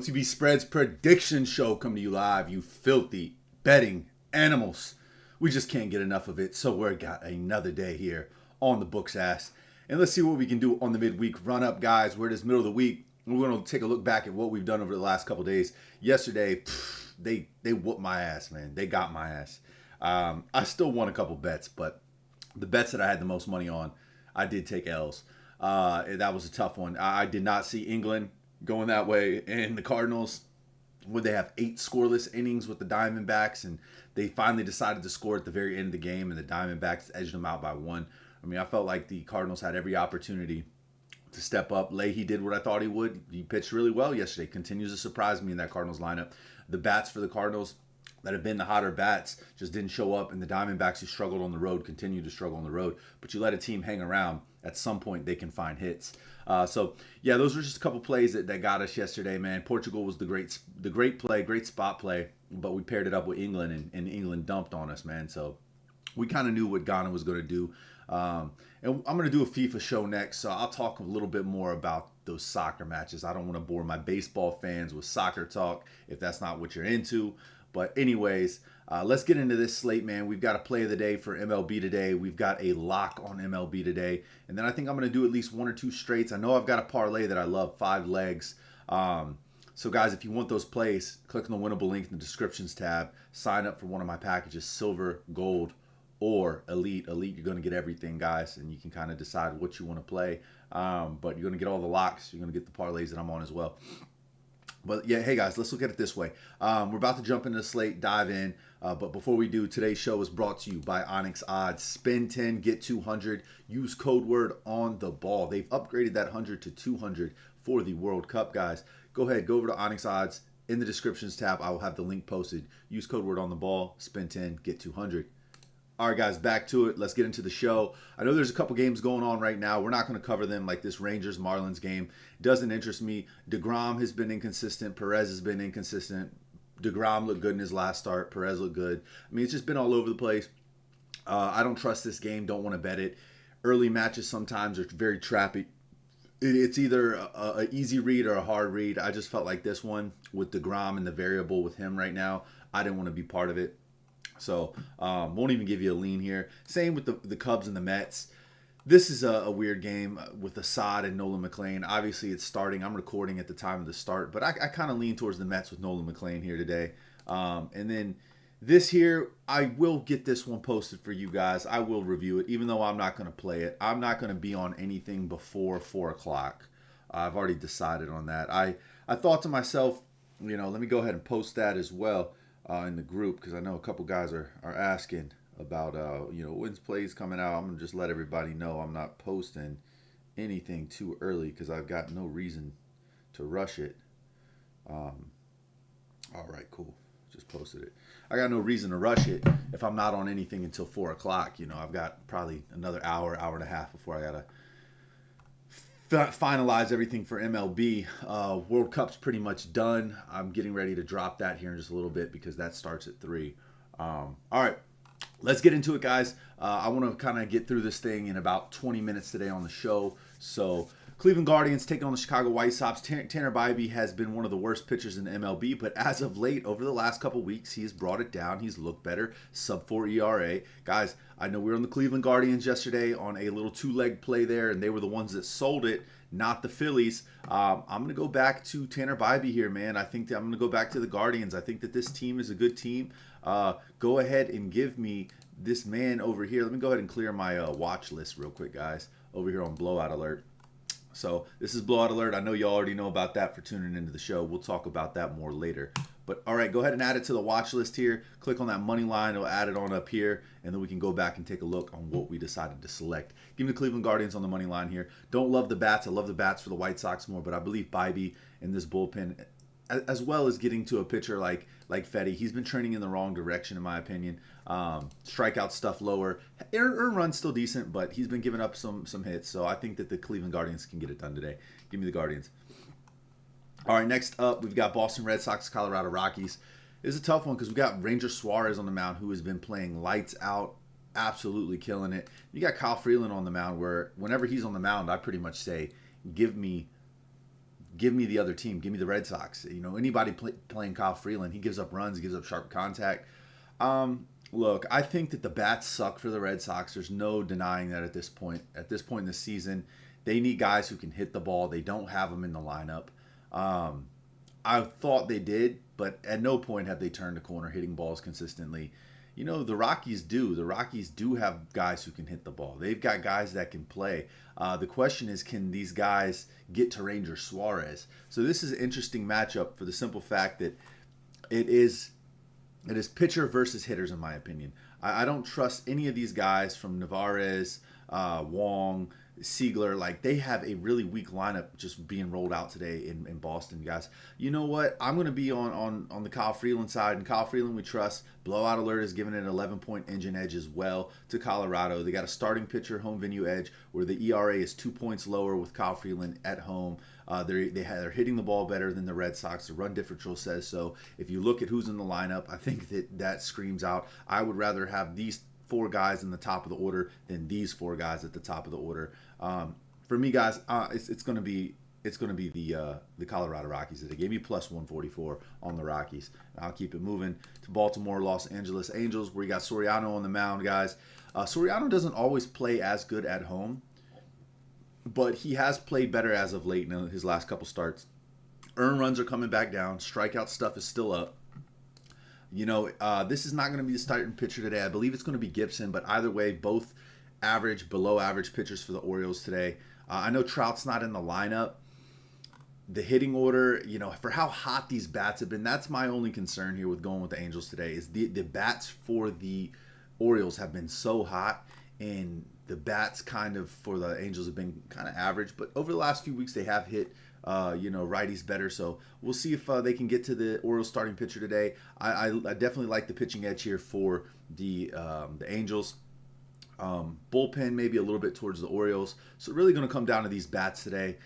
OTB Spreads prediction show coming to you live, you filthy betting animals. We just can't get enough of it, so we've got another day here on the books ass. And let's see what we can do on the midweek run-up, guys. We're this middle of the week. We're going to take a look back at what we've done over the last couple days. Yesterday, they whooped my ass, man. They got my ass. I still won a couple bets, but the bets that I had the most money on, I did take L's. That was a tough one. I did not see England going that way, and the Cardinals, would they have 8 scoreless innings with the Diamondbacks, and they finally decided to score at the very end of the game, and the Diamondbacks edged them out by 1. I mean, I felt like the Cardinals had every opportunity to step up. Leahy did what I thought he would. He pitched really well yesterday. Continues to surprise me in that Cardinals lineup. The bats for the Cardinals that have been the hotter bats just didn't show up, and the Diamondbacks who struggled on the road continue to struggle on the road. But you let a team hang around, at some point they can find hits. So yeah, those were just a couple plays that got us yesterday, man. Portugal was the great play, great spot play, but we paired it up with England, and England dumped on us, man. So we kind of knew what Ghana was going to do. And I'm going to do a FIFA show next, so I'll talk a little bit more about those soccer matches. I don't want to bore my baseball fans with soccer talk if that's not what you're into. But anyways, let's get into this slate, man. We've got a play of the day for MLB today. We've got a lock on MLB today. And then I think I'm going to do at least 1 or 2 straights. I know I've got a parlay that I love, 5 legs. So guys, if you want those plays, click on the Winible link in the descriptions tab. Sign up for one of my packages, silver, gold, or elite. Elite, you're going to get everything, guys, and you can kind of decide what you want to play. But you're going to get all the locks. You're going to get the parlays that I'm on as well. But yeah, hey guys, let's look at it this way. We're about to jump into the slate, dive in. But before we do, today's show is brought to you by Onyx Odds. Spend 10, get 200. Use code word on the ball. They've upgraded that 100 to 200 for the World Cup, guys. Go ahead, go over to Onyx Odds. In the descriptions tab, I will have the link posted. Use code word on the ball. Spend 10, get 200. All right, guys, back to it. Let's get into the show. I know there's a couple games going on right now. We're not going to cover them, like this Rangers-Marlins game. Doesn't interest me. DeGrom has been inconsistent. Perez has been inconsistent. DeGrom looked good in his last start. Perez looked good. I mean, it's just been all over the place. I don't trust this game. Don't want to bet it. Early matches sometimes are very trappy. It's either an easy read or a hard read. I just felt like this one with DeGrom and the variable with him right now, I didn't want to be part of it. So, won't even give you a lean here. Same with the Cubs and the Mets. This is a weird game with Assad and Nolan McLean. Obviously, it's starting. I'm recording at the time of the start, but I kind of lean towards the Mets with Nolan McLean here today. And then this here, I will get this one posted for you guys. I will review it, even though I'm not going to play it. I'm not going to be on anything before 4 o'clock. I've already decided on that. I thought to myself, let me go ahead and post that as well. In the group, because I know a couple guys are asking about when's plays coming out. I'm gonna just let everybody know I'm not posting anything too early because I've got no reason to rush it. All right, cool. Just posted it. I got no reason to rush it if I'm not on anything until 4 o'clock. I've got probably another hour and a half before I gotta finalize everything for MLB. World Cup's pretty much done. I'm getting ready to drop that here in just a little bit because that starts at 3. All right, let's get into it, guys. I want to kind of get through this thing in about 20 minutes today on the show. So Cleveland Guardians taking on the Chicago White Sox. Tanner Bybee has been one of the worst pitchers in the MLB, but as of late, over the last couple weeks, he's brought it down. He's looked better. Sub-4 ERA. Guys, I know we were on the Cleveland Guardians yesterday on a little 2-leg play there, and they were the ones that sold it, not the Phillies. I'm going to go back to Tanner Bybee here, man. I think that I'm going to go back to the Guardians. I think that this team is a good team. Go ahead and give me this man over here. Let me go ahead and clear my watch list real quick, guys, over here on Blowout Alert. So this is Blowout Alert. I know you already know about that for tuning into the show. We'll talk about that more later. But all right, go ahead and add it to the watch list here. Click on that money line. It'll add it on up here, and then we can go back and take a look on what we decided to select. Give me the Cleveland Guardians on the money line here. Don't love the bats. I love the bats for the White Sox more, but I believe Bybee in this bullpen, as well as getting to a pitcher like Fetty, he's been trending in the wrong direction, in my opinion. Strikeout stuff lower. Earn run still decent, but he's been giving up some hits. So I think that the Cleveland Guardians can get it done today. Give me the Guardians. All right, next up, we've got Boston Red Sox, Colorado Rockies. It's a tough one because we got Ranger Suarez on the mound, who has been playing lights out, absolutely killing it. You got Kyle Freeland on the mound, where whenever he's on the mound, I pretty much say, give me give me the other team. Give me the Red Sox. You know, anybody playing Kyle Freeland, he gives up runs, he gives up sharp contact. Look, I think that the bats suck for the Red Sox. There's no denying that at this point. At this point in the season, they need guys who can hit the ball. They don't have them in the lineup. I thought they did, but at no point have they turned the corner hitting balls consistently. You know, the Rockies do. The Rockies do have guys who can hit the ball. They've got guys that can play. The question is, can these guys get to Ranger Suarez? So this is an interesting matchup for the simple fact that it is pitcher versus hitters, in my opinion. I don't trust any of these guys from Navarez, Wong, Siegler. Like, they have a really weak lineup just being rolled out today in Boston, guys. You know what? I'm going to be on the Kyle Freeland side, and Kyle Freeland we trust. Blowout Alert is giving it an 11-point engine edge as well to Colorado. They got a starting pitcher home venue edge where the ERA is 2 points lower with Kyle Freeland at home. They're hitting the ball better than the Red Sox. The run differential says so. If you look at who's in the lineup, I think that screams out. I would rather have these 4 guys in the top of the order than these 4 guys at the top of the order. For me, guys, it's going to be the Colorado Rockies today. Gave me plus 144 on the Rockies. And I'll keep it moving to Baltimore, Los Angeles Angels, where you got Soriano on the mound, guys. Soriano doesn't always play as good at home, but he has played better as of late in his last couple starts. Earned runs are coming back down. Strikeout stuff is still up. You know, this is not going to be the starting pitcher today. I believe it's going to be Gibson, but either way, both average, below average pitchers for the Orioles today. I know Trout's not in the lineup. The hitting order, you know, for how hot these bats have been, that's my only concern here with going with the Angels today is the bats for the Orioles have been so hot, and the bats kind of for the Angels have been kind of average. But over the last few weeks, they have hit righties better. So we'll see if they can get to the Orioles starting pitcher today. I definitely like the pitching edge here for the Angels. Bullpen maybe a little bit towards the Orioles. So really going to come down to these bats today.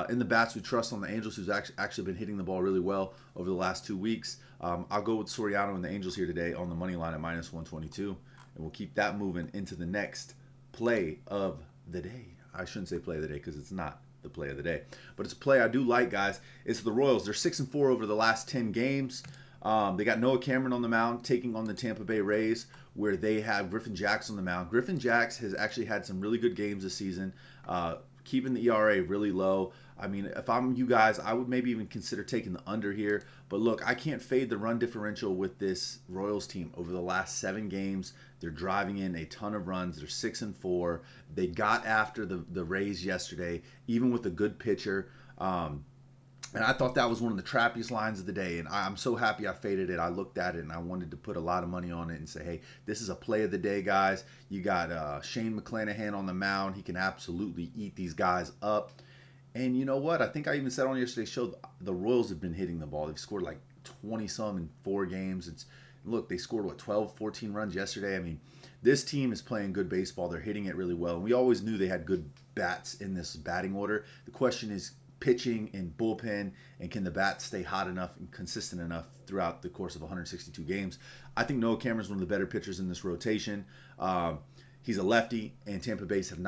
In the bats we trust on the Angels, who's actually been hitting the ball really well over the last 2 weeks. I'll go with Soriano and the Angels here today on the money line at minus 122. And we'll keep that moving into the next play of the day. I shouldn't say play of the day because it's not the play of the day. But it's a play I do like, guys. It's the Royals. They're 6-4 over the last 10 games. They got Noah Cameron on the mound taking on the Tampa Bay Rays, where they have Griffin Jax on the mound. Griffin Jax has actually had some really good games this season, keeping the ERA really low. I mean, if I'm you guys, I would maybe even consider taking the under here. But look, I can't fade the run differential with this Royals team. Over the last 7 games, they're driving in a ton of runs. They're 6-4. They got after the Rays yesterday, even with a good pitcher. And I thought that was one of the trappiest lines of the day. And I'm so happy I faded it. I looked at it and I wanted to put a lot of money on it and say, hey, this is a play of the day, guys. You got Shane McClanahan on the mound. He can absolutely eat these guys up. And you know what? I think I even said on yesterday's show, the Royals have been hitting the ball. They've scored like 20-some in 4 games. Look, they scored, 12, 14 runs yesterday? I mean, this team is playing good baseball. They're hitting it really well. And we always knew they had good bats in this batting order. The question is, pitching and bullpen, and can the bats stay hot enough and consistent enough throughout the course of 162 games? I think Noah Cameron's one of the better pitchers in this rotation. He's a lefty, and Tampa Bay Rays have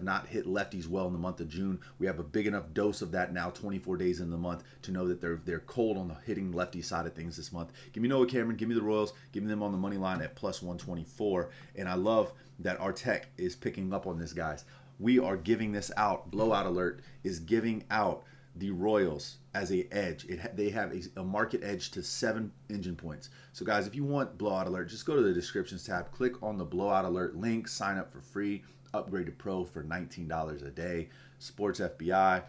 not hit lefties well in the month of June. We have a big enough dose of that now, 24 days in the month, to know that they're cold on the hitting lefty side of things this month. Give me Noah Cameron, give me the Royals, give me them on the money line at plus 124. And I love that our tech is picking up on this, guys. We are giving this out. Blowout Alert is giving out the Royals as a edge. They have a market edge to 7 engine points. So guys, if you want Blowout Alert, just go to the descriptions tab, click on the Blowout Alert link, sign up for free, upgrade to Pro for $19 a day. Sports FBI,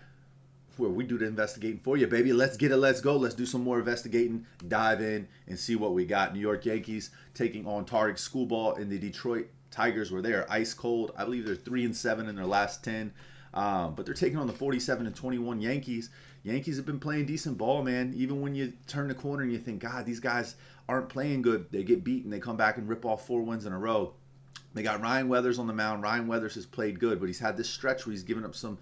where we do the investigating for you, baby. Let's get it. Let's go. Let's do some more investigating, dive in, and see what we got. New York Yankees taking on Tarek Schoolball in the Detroit Tigers, where they are ice cold. I believe they're 3-7 in their last 10, but they're taking on the 47-21 Yankees. Yankees have been playing decent ball, man. Even when you turn the corner and you think, God, these guys aren't playing good, they get beaten. They come back and rip off 4 wins in a row. They got Ryan Weathers on the mound. Ryan Weathers has played good, but he's had this stretch where he's given up some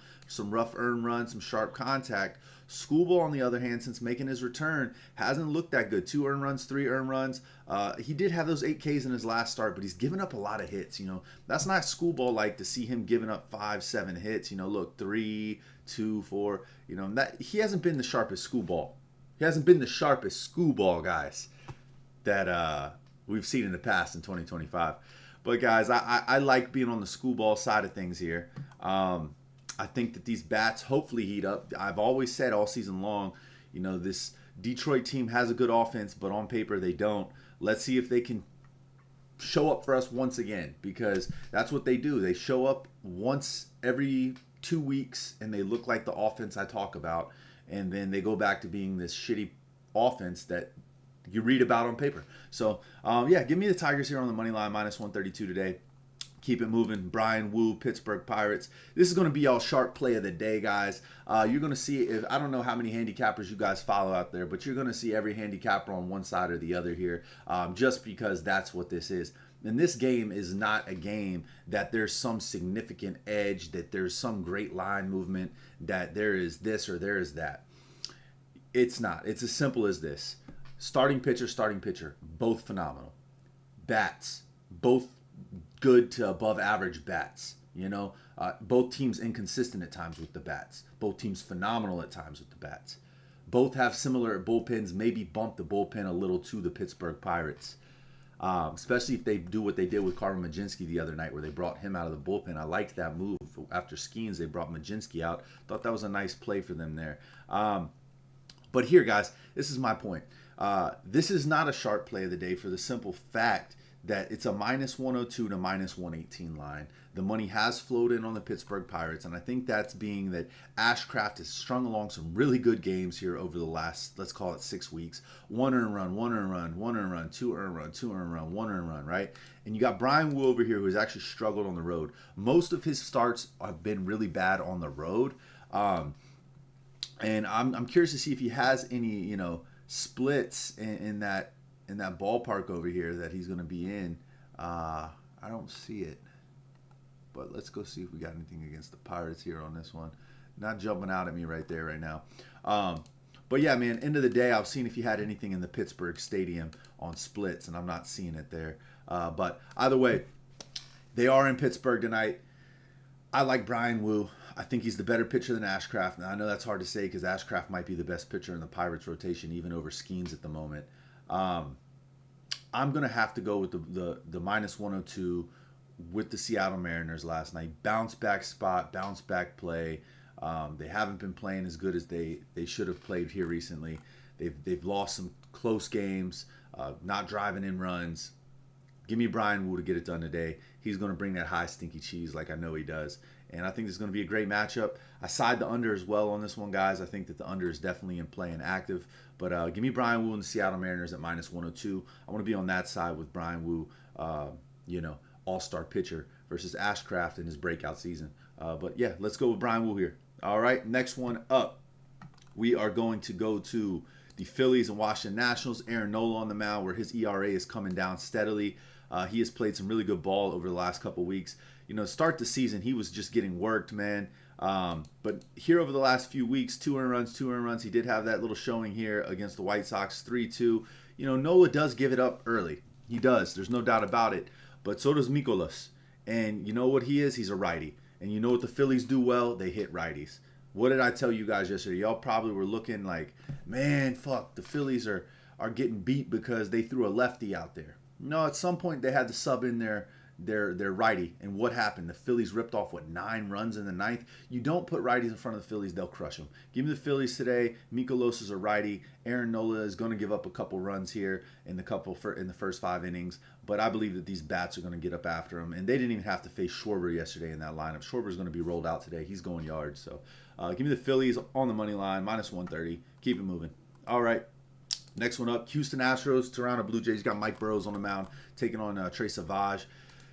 rough earned runs, some sharp contact. Schoolball, on the other hand, since making his return, hasn't looked that good. 2 earned runs, 3 earned runs. He did have those 8 Ks in his last start, but he's given up a lot of hits. That's not Schoolball like to see him giving up 5, 7 hits. Look, 3, 2, 4. That he hasn't been the sharpest Schoolball. He hasn't been the sharpest Schoolball, guys, that we've seen in the past in 2025. But guys, I like being on the Schoolball side of things here. I think that these bats hopefully heat up. I've always said all season long, this Detroit team has a good offense, but on paper they don't. Let's see if they can show up for us once again, because that's what they do. They show up once every 2 weeks and they look like the offense I talk about, and then they go back to being this shitty offense that you read about on paper. So, yeah, give me the Tigers here on the money line, -132 today. Keep it moving. Brian Wu, Pittsburgh Pirates. This is going to be y'all sharp play of the day, guys. You're going to see, I don't know how many handicappers you guys follow out there, but you're going to see every handicapper on one side or the other here, just because that's what this is. And this game is not a game that there's some significant edge, that there's some great line movement, that there is this or there is that. It's not. It's as simple as this. Starting pitcher, both phenomenal. Bats, both good to above average bats. Both teams inconsistent at times with the bats. Both teams phenomenal at times with the bats. Both have similar bullpens, maybe bump the bullpen a little to the Pittsburgh Pirates. Especially if they do what they did with Carver Majinski the other night, where they brought him out of the bullpen. I liked that move. After Skeens, they brought Majinski out. Thought that was a nice play for them there. But here, guys, this is my point. This is not a sharp play of the day for the simple fact that it's a -102 to -118 line. The money has flowed in on the Pittsburgh Pirates, and I think that's being that Ashcraft has strung along some really good games here over the last, let's call it 6 weeks. 1 earned run, 1 earned run, 1 earned run, 2 earned run, 2 earned run, 1 earned run, right? And you got Brian Wu over here, who has actually struggled on the road. Most of his starts have been really bad on the road. And I'm curious to see if he has any, splits in that ballpark over here that he's going to be in. I don't see it, but let's go see if we got anything against the Pirates here on this one. Not jumping out at me right there right now. But yeah, man, end of the day, I've seen if you had anything in the Pittsburgh Stadium on splits, and I'm not seeing it there. But either way, they are in Pittsburgh tonight. I like Brian Wu. I think he's the better pitcher than Ashcraft. Now, I know that's hard to say because Ashcraft might be the best pitcher in the Pirates rotation, even over Skeens at the moment. I'm going to have to go with the -102 with the Seattle Mariners last night. Bounce back spot, bounce back play. They haven't been playing as good as they should have played here recently. They've lost some close games, not driving in runs. Give me Brian Wu to get it done today. He's going to bring that high stinky cheese like I know he does. And I think this is going to be a great matchup. I side the under as well on this one, guys. I think that the under is definitely in play and active. But give me Brian Wu and the Seattle Mariners at -102. I want to be on that side with Brian Wu, all-star pitcher versus Ashcraft in his breakout season. But yeah, let's go with Brian Wu here. All right, next one up. We are going to go to the Phillies and Washington Nationals. Aaron Nola on the mound, where his ERA is coming down steadily. He has played some really good ball over the last couple weeks. Start the season, he was just getting worked, man. But here over the last few weeks, 2 earned runs. He did have that little showing here against the White Sox, 3-2. Nola does give it up early. He does. There's no doubt about it. But so does Mikolas. And you know what he is? He's a righty. And you know what the Phillies do well? They hit righties. What did I tell you guys yesterday? Y'all probably were looking like, man, fuck, the Phillies are getting beat because they threw a lefty out there. No, at some point they had to sub in their righty. And what happened? The Phillies ripped off, 9 runs in the 9th? You don't put righties in front of the Phillies, they'll crush them. Give me the Phillies today. Mikolas is a righty. Aaron Nola is going to give up a couple runs here in the first 5 innings. But I believe that these bats are going to get up after him. And they didn't even have to face Schwarber yesterday in that lineup. Schwarber is going to be rolled out today. He's going yards. So give me the Phillies on the money line, -130. Keep it moving. All right. Next one up, Houston Astros, Toronto Blue Jays. Got Mike Burrows on the mound, taking on Trey Savage.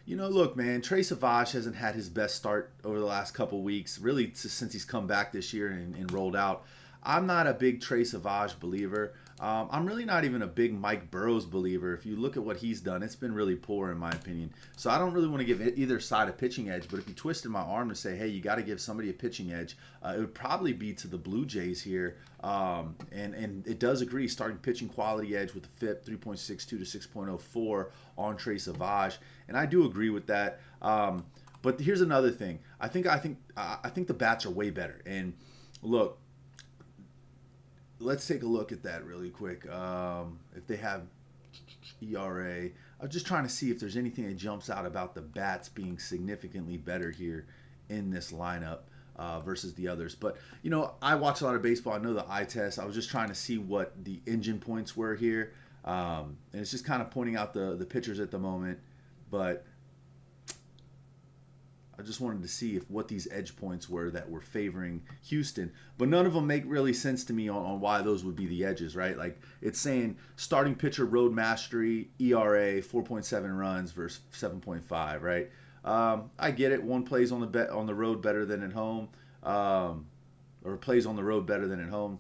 Look, man, Trey Savage hasn't had his best start over the last couple weeks, really since he's come back this year and rolled out. I'm not a big Trey Savage believer. I'm really not even a big Mike Burrows believer. If you look at what he's done, it's been really poor in my opinion. So I don't really want to give either side a pitching edge. But if you twisted my arm to say, hey, you got to give somebody a pitching edge, it would probably be to the Blue Jays here. And it does agree, starting pitching quality edge with the FIP 3.62 to 6.04 on Trey Savage, and I do agree with that. But here's another thing. I think the bats are way better. And look, let's take a look at that really quick. If they have ERA, I'm just trying to see if there's anything that jumps out about the bats being significantly better here in this lineup versus the others. But, you know, I watch a lot of baseball. I know the eye test. I was just trying to see what the engine points were here. And it's just kind of pointing out the pitchers at the moment. But I just wanted to see what these edge points were that were favoring Houston. But none of them make really sense to me on why those would be the edges, right? Like, it's saying starting pitcher road mastery, ERA 4.7 runs versus 7.5, right? I get it. One plays on the road better than at home, or plays on the road better than at home.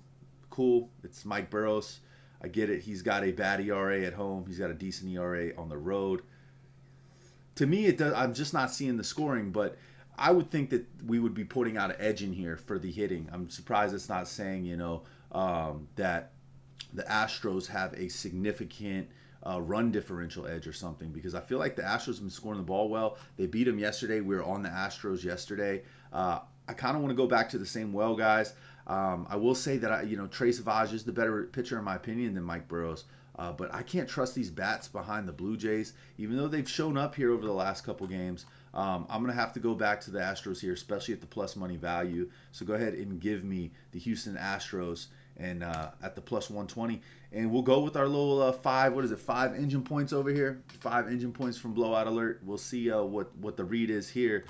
Cool. It's Mike Burrows. I get it. He's got a bad ERA at home. He's got a decent ERA on the road. To me, it does. I'm just not seeing the scoring, but I would think that we would be putting out an edge in here for the hitting. I'm surprised it's not saying, that the Astros have a significant run differential edge or something, because I feel like the Astros have been scoring the ball well. They beat them yesterday. We were on the Astros yesterday. I kind of want to go back to the same well, guys. I will say that Trey Savage is the better pitcher in my opinion than Mike Burrows. But I can't trust these bats behind the Blue Jays, even though they've shown up here over the last couple games. I'm going to have to go back to the Astros here, especially at the plus money value. So go ahead and give me the Houston Astros and at the plus 120. And we'll go with our little 5 engine points over here. 5 engine points from Blowout Alert. We'll see what the read is here.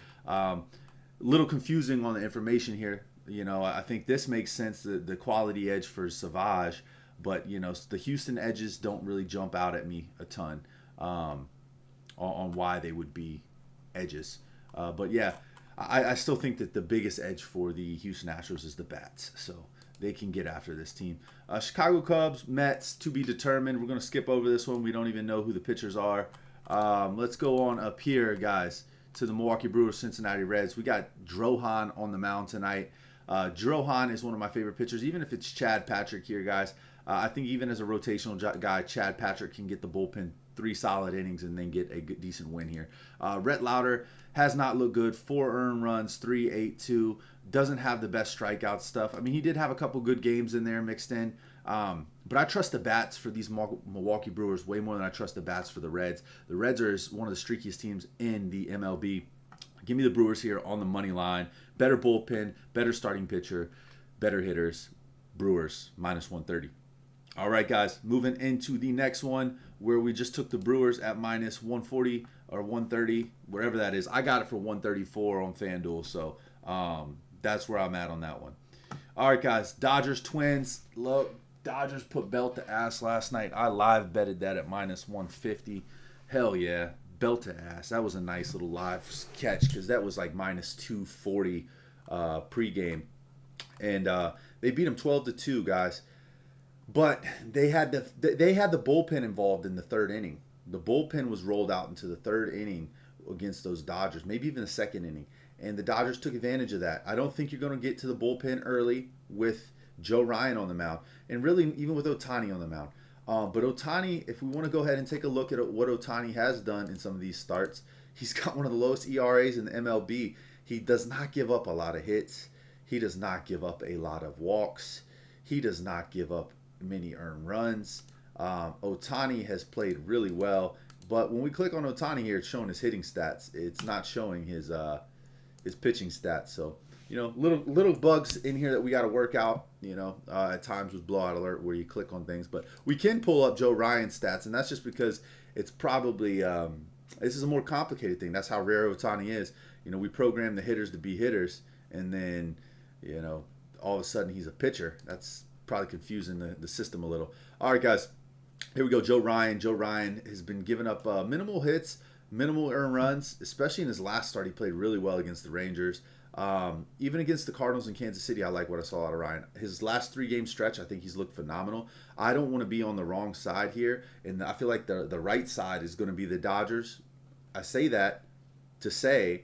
Little confusing on the information here. I think this makes sense, the quality edge for Savage. But, the Houston edges don't really jump out at me a ton on why they would be edges. But, yeah, I still think that the biggest edge for the Houston Astros is the bats. So they can get after this team. Chicago Cubs, Mets, to be determined. We're going to skip over this one. We don't even know who the pitchers are. Let's go on up here, guys, to the Milwaukee Brewers, Cincinnati Reds. We got Drohan on the mound tonight. Drohan is one of my favorite pitchers, even if it's Chad Patrick here, guys. I think even as a rotational guy, Chad Patrick can get the bullpen 3 solid innings and then get a decent win here. Rhett Lauder has not looked good. 4 earned runs, 3.82. Doesn't have the best strikeout stuff. I mean, he did have a couple good games in there mixed in. But I trust the bats for these Milwaukee Brewers way more than I trust the bats for the Reds. The Reds are one of the streakiest teams in the MLB. Give me the Brewers here on the money line. Better bullpen, better starting pitcher, better hitters. Brewers, minus 130. All right, guys, moving into the next one where we just took the Brewers at minus 140 or 130, wherever that is. I got it for 134 on FanDuel, so that's where I'm at on that one. All right, guys, Dodgers, Twins. Look, Dodgers put belt to ass last night. I live betted that at minus 150. Hell yeah, belt to ass. That was a nice little live catch because that was like minus 240 pregame. And they beat them 12-2, guys. But they had the bullpen involved in the 3rd inning. The bullpen was rolled out into the 3rd inning against those Dodgers, maybe even the 2nd inning. And the Dodgers took advantage of that. I don't think you're going to get to the bullpen early with Joe Ryan on the mound, and really even with Ohtani on the mound. But Ohtani, if we want to go ahead and take a look at what Ohtani has done in some of these starts, he's got one of the lowest ERAs in the MLB. He does not give up a lot of hits. He does not give up a lot of walks. He does not give up many earned runs. Ohtani has played really well, but when we click on Ohtani here, it's showing his hitting stats. It's not showing his pitching stats. So, little bugs in here that we got to work out, at times with Blowout Alert where you click on things. But we can pull up Joe Ryan's stats, and that's just because it's probably, this is a more complicated thing. That's how rare Ohtani is. We program the hitters to be hitters, and then, all of a sudden he's a pitcher. That's probably confusing the system a little. All right, guys, here we go. Joe Ryan. Joe Ryan has been giving up minimal hits, minimal earned runs, especially in his last start. He played really well against the Rangers. Even against the Cardinals in Kansas City, I like what I saw out of Ryan. His last 3-game stretch, I think he's looked phenomenal. I don't want to be on the wrong side here, and I feel like the right side is going to be the Dodgers. I say that to say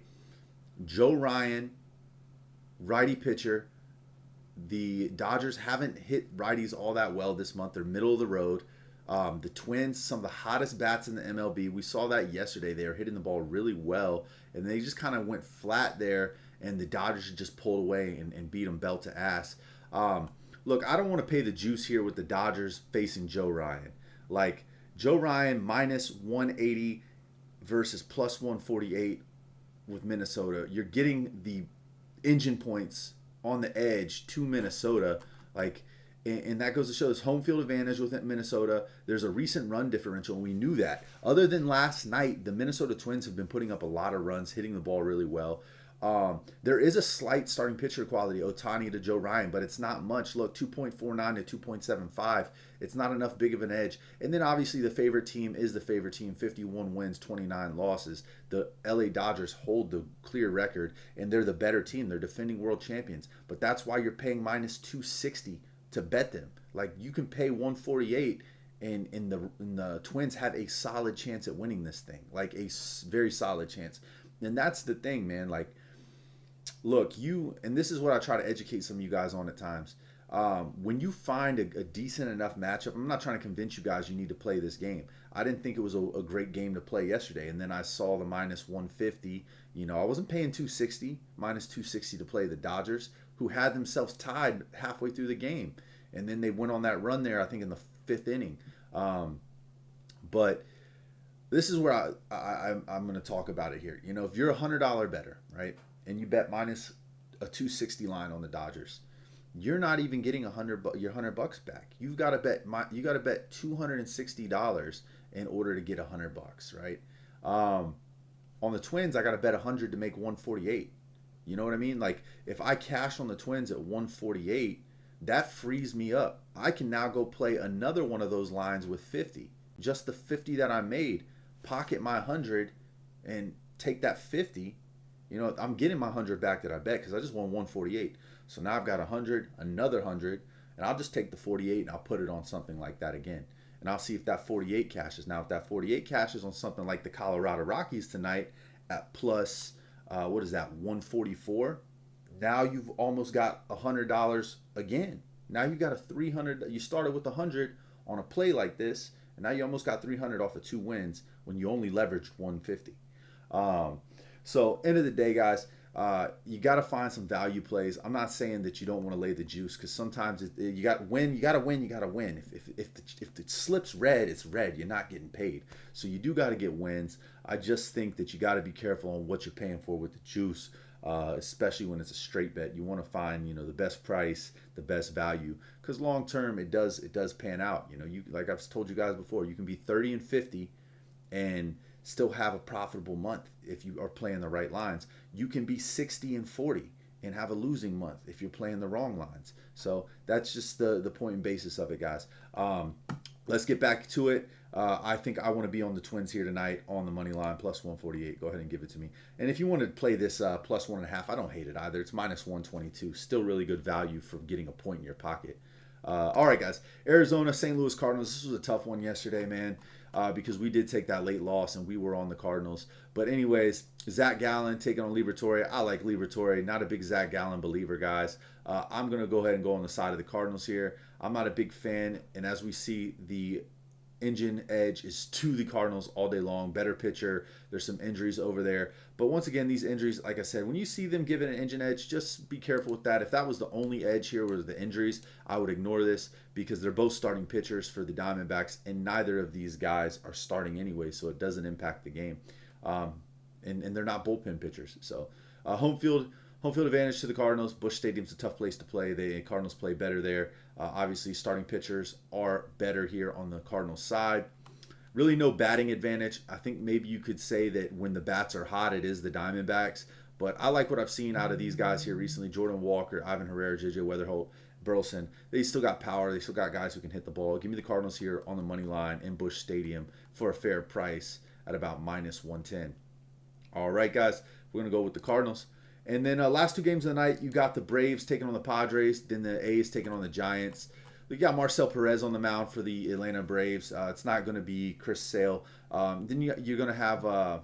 Joe Ryan, righty pitcher. The Dodgers haven't hit righties all that well this month. They're middle of the road. The Twins, some of the hottest bats in the MLB. We saw that yesterday. They were hitting the ball really well, and they just kind of went flat there, and the Dodgers just pulled away and beat them belt to ass. Look, I don't want to pay the juice here with the Dodgers facing Joe Ryan. Like, Joe Ryan minus 180 versus plus 148 with Minnesota. You're getting the engine points on the edge to Minnesota. Like, and that goes to show this home field advantage with Minnesota. There's a recent run differential, and we knew that. Other than last night, the Minnesota Twins have been putting up a lot of runs, hitting the ball really well. There is a slight starting pitcher quality, Ohtani to Joe Ryan, but it's not much. Look, 2.49 to 2.75. It's not enough big of an edge. And then obviously the favorite team is the favorite team, 51 wins, 29 losses. The LA Dodgers hold the clear record, and they're the better team. They're defending world champions. But that's why you're paying minus 260 to bet them. Like, you can pay 148 and the Twins have a solid chance at winning this thing. Like, a very solid chance. And that's the thing, man. Like, look, and this is what I try to educate some of you guys on at times. When you find a decent enough matchup, I'm not trying to convince you guys you need to play this game. I didn't think it was a great game to play yesterday, and then I saw the minus 150. I wasn't paying 260, minus 260 to play the Dodgers, who had themselves tied halfway through the game, and then they went on that run there, I think in the 5th inning. But this is where I'm going to talk about it here. If you're a $100 bettor, right, and you bet minus a 260 line on the Dodgers, you're not even getting your $100 back. You got to bet $260 in order to get $100, right? On the Twins, I got to bet 100 to make 148. You know what I mean? Like, if I cash on the Twins at 148, that frees me up. I can now go play another one of those lines with 50. Just the 50 that I made, pocket my 100 and take that 50. I'm getting my 100 back that I bet because I just won 148. So now I've got 100, another 100, and I'll just take the 48 and I'll put it on something like that again. And I'll see if that 48 cashes. Now, if that 48 cashes on something like the Colorado Rockies tonight at plus, 144, now you've almost got $100 again. Now you got a 300. You started with 100 on a play like this, and now you almost got 300 off of 2 wins when you only leveraged 150. So end of the day, guys, you got to find some value plays. I'm not saying that you don't want to lay the juice, because sometimes you got to win. You got to win. If it slips red, it's red. You're not getting paid. So you do got to get wins. I just think that you got to be careful on what you're paying for with the juice, especially when it's a straight bet. You want to find the best price, the best value, because long term it does pan out. You, like I've told you guys before, you can be 30 and 50 and still have a profitable month if you are playing the right lines. You can be 60 and 40 and have a losing month if you're playing the wrong lines. So that's just the point and basis of it, guys. Let's get back to it. I think I want to be on the Twins here tonight on the money line, plus 148. Go ahead and give it to me. And if you want to play this plus 1.5, I don't hate it either. It's minus 122. Still really good value for getting a point in your pocket. All right, guys. Arizona, St. Louis Cardinals. This was a tough one yesterday, man, because we did take that late loss and we were on the Cardinals. But anyways, Zach Gallen taking on Liberatore. I like Liberatore. Not a big Zach Gallen believer, guys. I'm going to go ahead and go on the side of the Cardinals here. I'm not a big fan. And as we see, the engine edge is to the Cardinals all day long. Better pitcher. There's some injuries over there. But once again, these injuries, like I said, when you see them give it an engine edge, just be careful with that. If that was the only edge here was the injuries, I would ignore this, because they're both starting pitchers for the Diamondbacks, and neither of these guys are starting anyway, so it doesn't impact the game. And they're not bullpen pitchers. So home field advantage to the Cardinals. Busch Stadium's a tough place to play. The Cardinals play better there. Obviously, starting pitchers are better here on the Cardinals side. Really no batting advantage. I think maybe you could say that when the bats are hot, it is the Diamondbacks. But I like what I've seen out of these guys here recently. Jordan Walker, Ivan Herrera, J.J. Weatherholt, Burleson. They still got power. They still got guys who can hit the ball. Give me the Cardinals here on the money line in Busch Stadium for a fair price at about minus 110. All right, guys. We're going to go with the Cardinals. And then last two games of the night, you got the Braves taking on the Padres, then the A's taking on the Giants. You got Marcel Perez on the mound for the Atlanta Braves. It's not going to be Chris Sale. Then you're going to have, I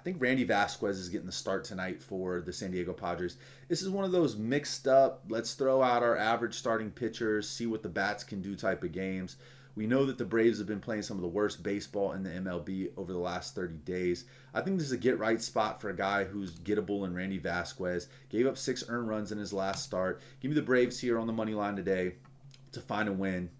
think Randy Vasquez is getting the start tonight for the San Diego Padres. This is one of those mixed up, let's throw out our average starting pitchers, see what the bats can do type of games. We know that the Braves have been playing some of the worst baseball in the MLB over the last 30 days. I think this is a get-right spot for a guy who's gettable in Randy Vasquez. Gave up 6 earned runs in his last start. Give me the Braves here on the money line today to find a win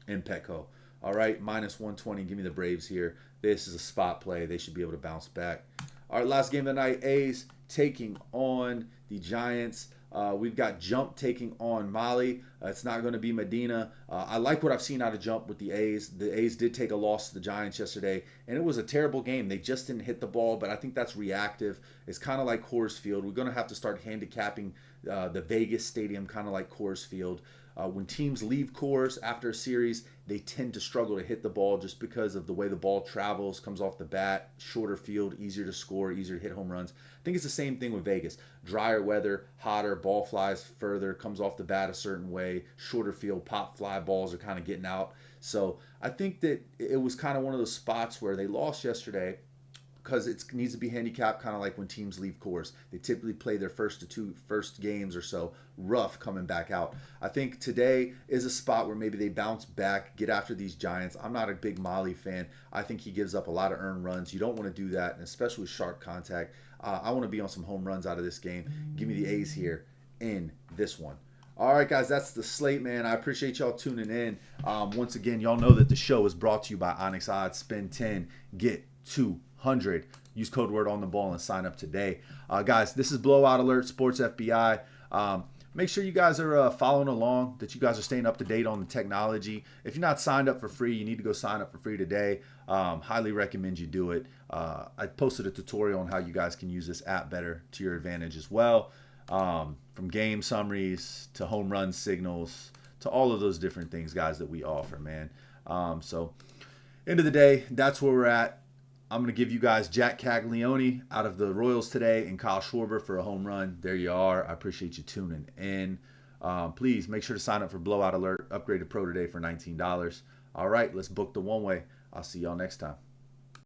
in Petco. All right, minus 120. Give me the Braves here. This is a spot play. They should be able to bounce back. All right, last game of the night, A's taking on the Giants. We've got Jump taking on Molly. It's not going to be Medina. I like what I've seen out of Jump with the A's. The A's did take a loss to the Giants yesterday, and it was a terrible game. They just didn't hit the ball, but I think that's reactive. It's kind of like Coors Field. We're going to have to start handicapping the Vegas Stadium kind of like Coors Field. When teams leave Coors after a series, they tend to struggle to hit the ball just because of the way the ball travels, comes off the bat, shorter field, easier to score, easier to hit home runs. I think it's the same thing with Vegas. Drier weather, hotter, ball flies further, comes off the bat a certain way, shorter field, pop fly balls are kind of getting out. So I think that it was kind of one of those spots where they lost yesterday because it needs to be handicapped kind of like when teams leave Coors. They typically play their first games or so rough coming back out. I think today is a spot where maybe they bounce back, get after these Giants. I'm not a big Molly fan. I think he gives up a lot of earned runs. You don't want to do that, and especially with sharp contact. I want to be on some home runs out of this game. Give me the A's here in this one. All right, guys, that's the slate, man. I appreciate y'all tuning in. Once again, y'all know that the show is brought to you by Onyx Odds. Spend 10, get 200. Use code word on the ball and sign up today. Guys, this is Blowout Alert Sports FBI. Make sure you guys are following along, that you guys are staying up to date on the technology. If you're not signed up for free, you need to go sign up for free today. Highly recommend you do it. I posted a tutorial on how you guys can use this app better to your advantage as well. From game summaries to home run signals to all of those different things, guys, that we offer, man. So end of the day, that's where we're at. I'm going to give you guys Jack Caglione out of the Royals today and Kyle Schwarber for a home run. There you are. I appreciate you tuning in. Please make sure to sign up for Blowout Alert. Upgrade to Pro today for $19. All right, let's book the one way. I'll see y'all next time.